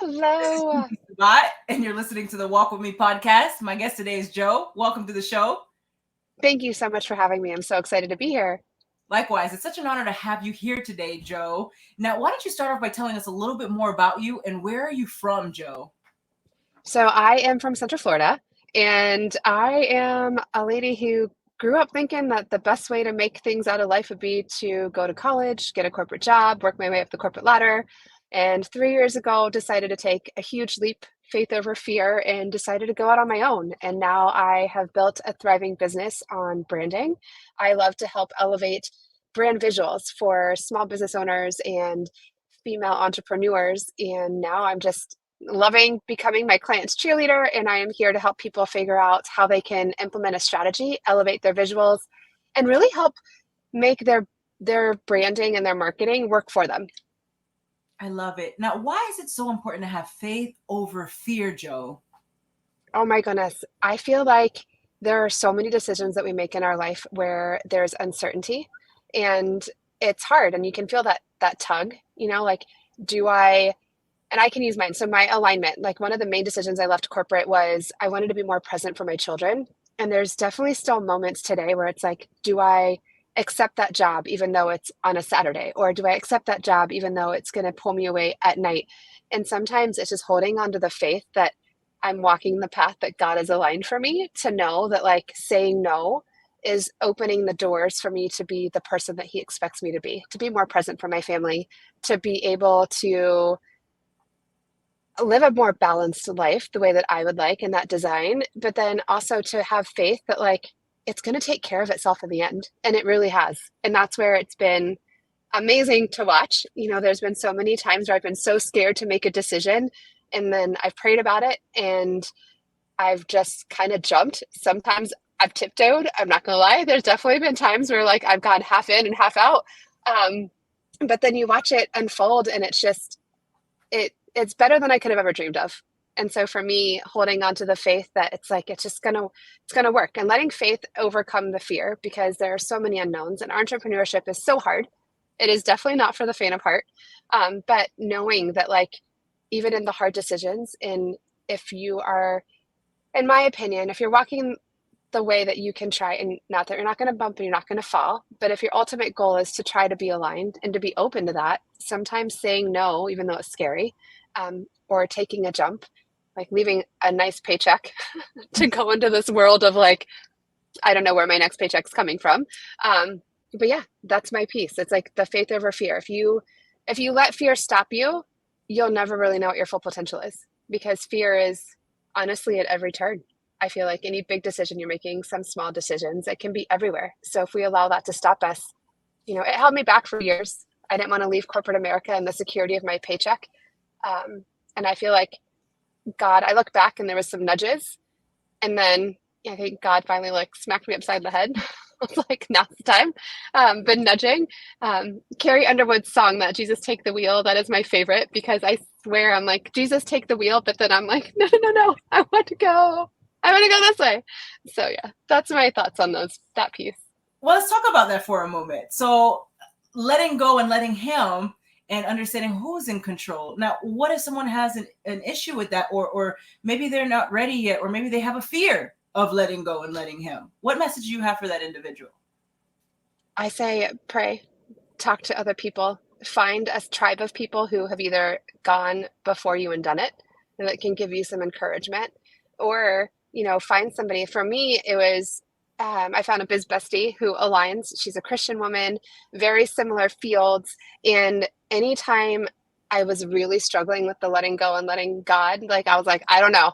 Hello. Bye, and you're listening to the Walk With Me podcast. My guest today is Joe. Welcome to the show. Thank you so much for having me. I'm so excited to be here. Likewise, it's such an honor to have you here today, Joe. Now, why don't you start off by telling us a little bit more about you and where are you from, Joe? So, I am from Central Florida, and I am a lady who grew up thinking that the best way to make things out of life would be to go to college, get a corporate job, work my way up the corporate ladder. And 3 years ago, decided to take a huge leap, faith over fear, and decided to go out on my own. And now I have built a thriving business on branding. I love to help elevate brand visuals for small business owners and female entrepreneurs. And now I'm just loving becoming my client's cheerleader. And I am here to help people figure out how they can implement a strategy, elevate their visuals, and really help make their branding and their marketing work for them. I love it. Now, why is it so important to have faith over fear, Joe? Oh my goodness. I feel like there are so many decisions that we make in our life where there's uncertainty and it's hard and you can feel that tug, like do I and I can use mine. So my alignment, like one of the main decisions I left corporate was I wanted to be more present for my children. And there's definitely still moments today where it's like, do I accept that job even though it's on a Saturday? Or do I accept that job even though it's going to pull me away at night? And sometimes it's just holding on to the faith that I'm walking the path that God has aligned for me, to know that like saying no is opening the doors for me to be the person that He expects me to be more present for my family, to be able to live a more balanced life the way that I would like in that design, but then also to have faith that like it's going to take care of itself in the end. And it really has. And that's where it's been amazing to watch. There's been so many times where I've been so scared to make a decision and then I've prayed about it and I've just kind of jumped. Sometimes I've tiptoed. I'm not going to lie. There's definitely been times where like I've gone half in and half out. Um, but then you watch it unfold and it's better than I could have ever dreamed of. And so for me, holding on to the faith that it's like it's gonna work, and letting faith overcome the fear, because there are so many unknowns and entrepreneurship is so hard. It is definitely not for the faint of heart. But knowing that like even in the hard decisions, and if you are, in my opinion, if you're walking the way that you can try, and not that you're not going to bump and you're not going to fall, but if your ultimate goal is to try to be aligned and to be open to that, sometimes saying no, even though it's scary, or taking a jump, like leaving a nice paycheck to go into this world of like, I don't know where my next paycheck's coming from. But yeah, that's my piece. It's like the faith over fear. If you let fear stop you, you'll never really know what your full potential is, because fear is honestly at every turn. I feel like any big decision you're making, some small decisions, it can be everywhere. So if we allow that to stop us, it held me back for years. I didn't want to leave corporate America and the security of my paycheck. And I feel like I look back and there was some nudges, and then I think God finally like smacked me upside the head. I was like, now's the time. Been nudging. Carrie Underwood's song, that Jesus Take the Wheel, that is my favorite, because I swear I'm like, Jesus take the wheel, but then I'm like, no, no, no, no, I want to go this way. So yeah, that's my thoughts on that piece. Well, let's talk about that for a moment. So letting go and letting Him, and understanding who's in control. Now, what if someone has an issue with that, or maybe they're not ready yet, or maybe they have a fear of letting go and letting Him? What message do you have for that individual? I say pray, talk to other people, find a tribe of people who have either gone before you and done it, and that can give you some encouragement, or find somebody. For me, it was I found a biz bestie who aligns. She's a Christian woman, very similar fields. And anytime I was really struggling with the letting go and letting God, like I was like, I don't know.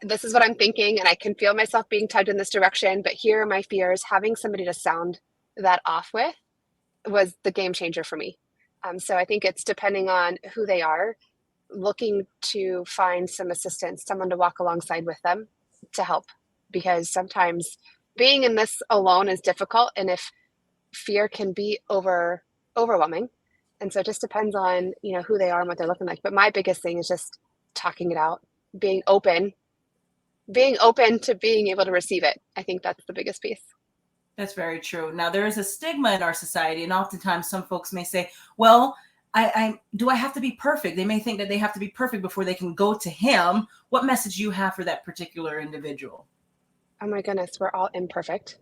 This is what I'm thinking, and I can feel myself being tugged in this direction, but here are my fears. Having somebody to sound that off with was the game changer for me. So I think it's depending on who they are, looking to find some assistance, someone to walk alongside with them to help, because sometimes being in this alone is difficult, and if fear can be overwhelming. And so it just depends on who they are and what they're looking like. But my biggest thing is just talking it out, being open to being able to receive it. I think that's the biggest piece. That's very true. Now, there is a stigma in our society, and oftentimes some folks may say, well, I do I have to be perfect? They may think that they have to be perfect before they can go to him. What message do you have for that particular individual? Oh my goodness, we're all imperfect.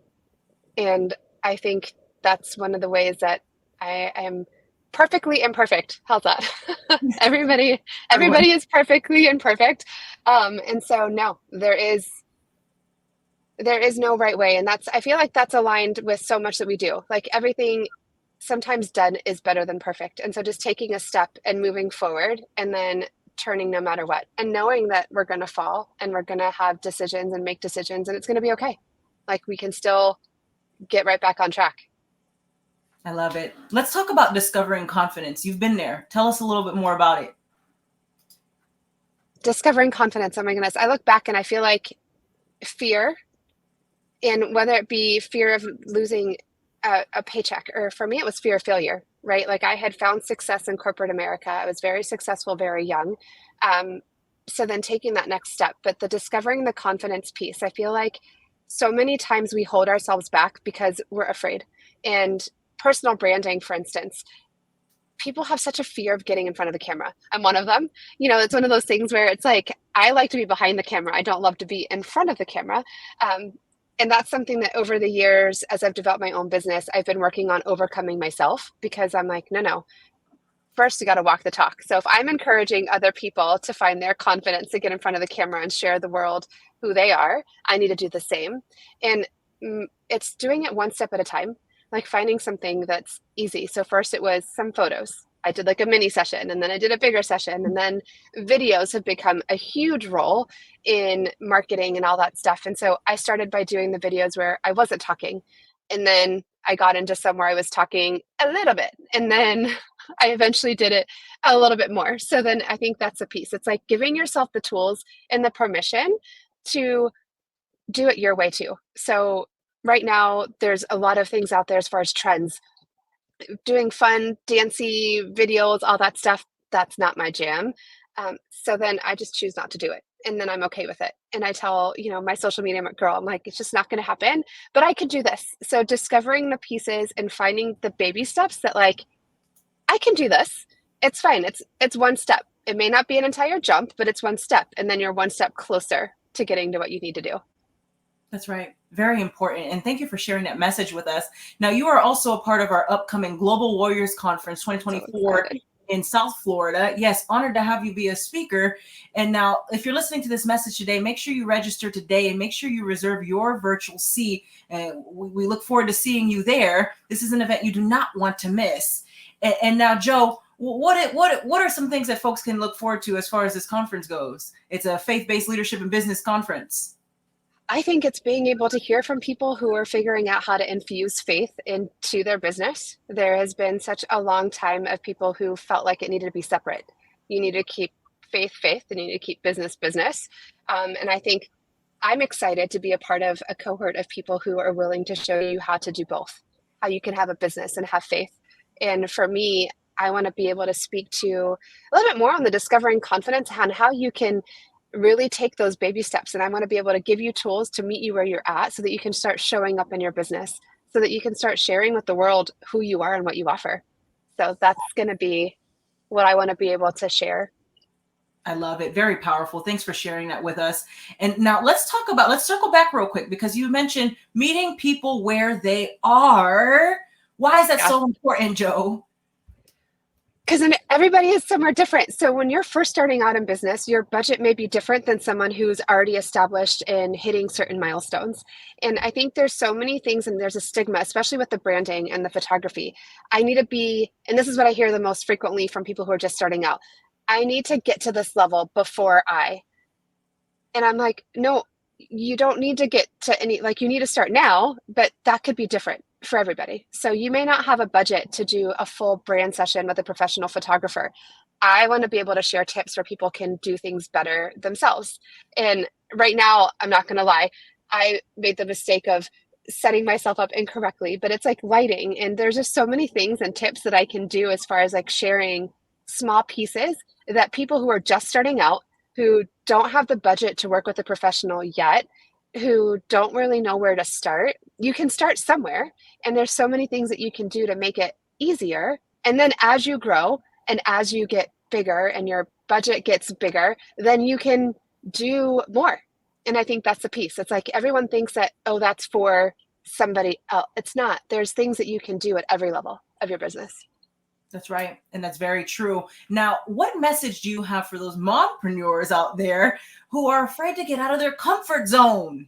And I think that's one of the ways that I am perfectly imperfect. How's that? everybody, Everyone. everybody is perfectly imperfect. And so no, there is no right way. And that's, I feel like that's aligned with so much that we do. Like everything sometimes done is better than perfect. And so just taking a step and moving forward and then turning no matter what, and knowing that we're going to fall and we're going to have decisions and make decisions and it's going to be okay. Like we can still get right back on track. I love it. Let's talk about discovering confidence. You've been there. Tell us a little bit more about it. Discovering confidence. Oh my goodness. I look back and I feel like fear, and whether it be fear of losing a paycheck, or for me, it was fear of failure, right? Like I had found success in corporate America. I was very successful, very young. Um, so then taking that next step, but the discovering the confidence piece, I feel like so many times we hold ourselves back because we're afraid. And personal branding, for instance, people have such a fear of getting in front of the camera. I'm one of them. It's one of those things where it's like, I like to be behind the camera. I don't love to be in front of the camera. Um, and that's something that over the years, as I've developed my own business, I've been working on overcoming myself because I'm like, no, no, first you got to walk the talk. So if I'm encouraging other people to find their confidence to get in front of the camera and share the world who they are, I need to do the same. And it's doing it one step at a time, like finding something that's easy. So first it was some photos. I did like a mini session and then I did a bigger session, and then videos have become a huge role in marketing and all that stuff. And so I started by doing the videos where I wasn't talking, and then I got into some where I was talking a little bit, and then I eventually did it a little bit more. So then I think that's a piece. It's like giving yourself the tools and the permission to do it your way too. So right now there's a lot of things out there as far as trends. Doing fun, dancy videos, all that stuff, that's not my jam. So then I just choose not to do it. And then I'm okay with it. And I tell, my social media girl, I'm like, it's just not going to happen, but I could do this. So discovering the pieces and finding the baby steps that like, I can do this. It's fine. It's one step. It may not be an entire jump, but it's one step. And then you're one step closer to getting to what you need to do. That's right. Very important. And thank you for sharing that message with us. Now, you are also a part of our upcoming Global Warriors Conference So 2024 excited. in South Florida. Yes, honored to have you be a speaker. And now, if you're listening to this message today, make sure you register today and make sure you reserve your virtual seat. And we look forward to seeing you there. This is an event you do not want to miss. And now, Joe, what are some things that folks can look forward to as far as this conference goes? It's a faith-based leadership and business conference. I think it's being able to hear from people who are figuring out how to infuse faith into their business. There has been such a long time of people who felt like it needed to be separate. You need to keep faith, faith, and you need to keep business, business. And I think I'm excited to be a part of a cohort of people who are willing to show you how to do both, how you can have a business and have faith. And for me, I want to be able to speak to a little bit more on the discovering confidence and how you can really take those baby steps. And I want to be able to give you tools to meet you where you're at so that you can start showing up in your business, so that you can start sharing with the world who you are and what you offer. So that's going to be what I want to be able to share. I love it. Very powerful. Thanks for sharing that with us. And now let's circle back real quick because you mentioned meeting people where they are. Why is that Yeah. so important, Joe? Because everybody is somewhere different. So when you're first starting out in business, your budget may be different than someone who's already established in hitting certain milestones. And I think there's so many things, and there's a stigma, especially with the branding and the photography. I need to be, and this is what I hear the most frequently from people who are just starting out. I need to get to this level before I. And I'm like, no, you don't need to get to any, like, you need to start now, but that could be different for everybody. So you may not have a budget to do a full brand session with a professional photographer. I want to be able to share tips where people can do things better themselves. And right now, I'm not going to lie, I made the mistake of setting myself up incorrectly, but it's like lighting. And there's just so many things and tips that I can do as far as like sharing small pieces that people who are just starting out, who don't have the budget to work with a professional yet, who don't really know where to start, you can start somewhere. And there's so many things that you can do to make it easier. And then as you grow And as you get bigger and your budget gets bigger, then you can do more. And I think that's the piece. It's like everyone thinks that, oh, that's for somebody else. It's not. There's things that you can do at every level of your business. That's right. And that's very true. Now, what message do you have for those mompreneurs out there who are afraid to get out of their comfort zone?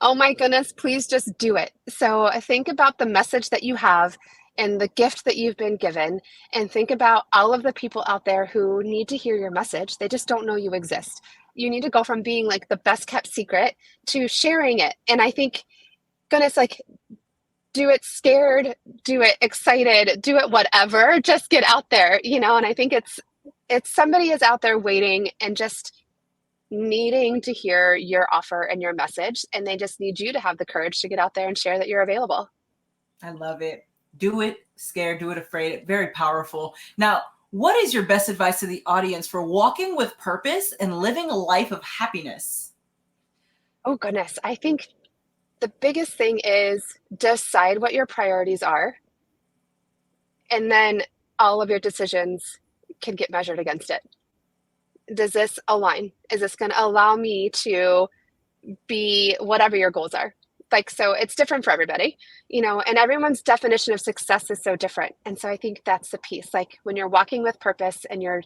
Oh my goodness, please just do it. So think about the message that you have and the gift that you've been given, and think about all of the people out there who need to hear your message. They just don't know you exist. You need to go from being like the best kept secret to sharing it. And I think, goodness, like, do it scared, do it excited, do it whatever, just get out there, and I think it's somebody is out there waiting and just needing to hear your offer and your message, and they just need you to have the courage to get out there and share that you're available. I love it. Do it scared, do it afraid. Very powerful. Now, what is your best advice to the audience for walking with purpose and living a life of happiness? Oh goodness, I think the biggest thing is decide what your priorities are, and then all of your decisions can get measured against it. Does this align? Is this going to allow me to be whatever your goals are? Like, so it's different for everybody, and everyone's definition of success is so different. And so I think that's the piece. Like when you're walking with purpose and you're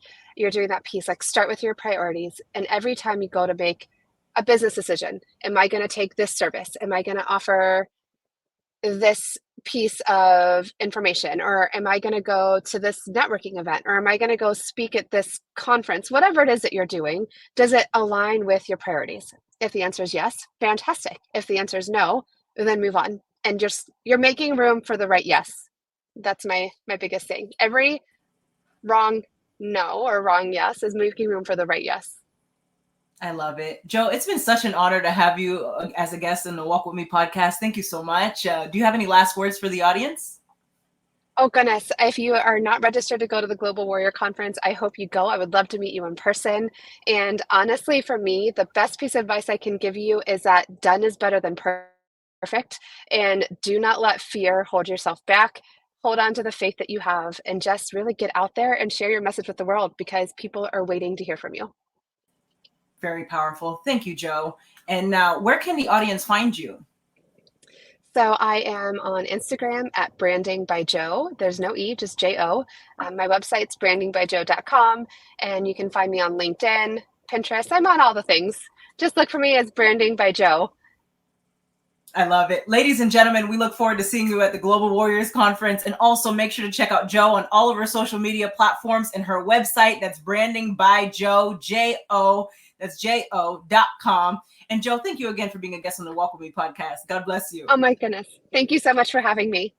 doing that piece, like start with your priorities. And every time you go to make a business decision, am I going to take this service? Am I going to offer this piece of information, or am I going to go to this networking event, or am I going to go speak at this conference? Whatever it is that you're doing, does it align with your priorities? If the answer is yes, fantastic. If the answer is no, then move on, and just you're making room for the right yes. That's my biggest thing. Every wrong no or wrong yes is making room for the right yes. I love it. Jo, it's been such an honor to have you as a guest in the Walk With Me podcast. Thank you so much. Do you have any last words for the audience? Oh, goodness. If you are not registered to go to the Global Warrior Conference, I hope you go. I would love to meet you in person. And honestly, for me, the best piece of advice I can give you is that done is better than perfect. And do not let fear hold yourself back. Hold on to the faith that you have and just really get out there and share your message with the world, because people are waiting to hear from you. Very powerful. Thank you, Jo. And now, where can the audience find you? So I am on Instagram at Branding by Jo. There's no E, just J-O. My website's brandingbyjo.com, and you can find me on LinkedIn, Pinterest. I'm on all the things. Just look for me as Branding by Jo. I love it. Ladies and gentlemen, we look forward to seeing you at the Global Warriors Conference. And also make sure to check out Jo on all of her social media platforms and her website. That's Branding by Jo, J-O. That's J-O.com. And Jo, thank you again for being a guest on the Walk With Me podcast. God bless you. Oh my goodness. Thank you so much for having me.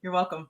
You're welcome.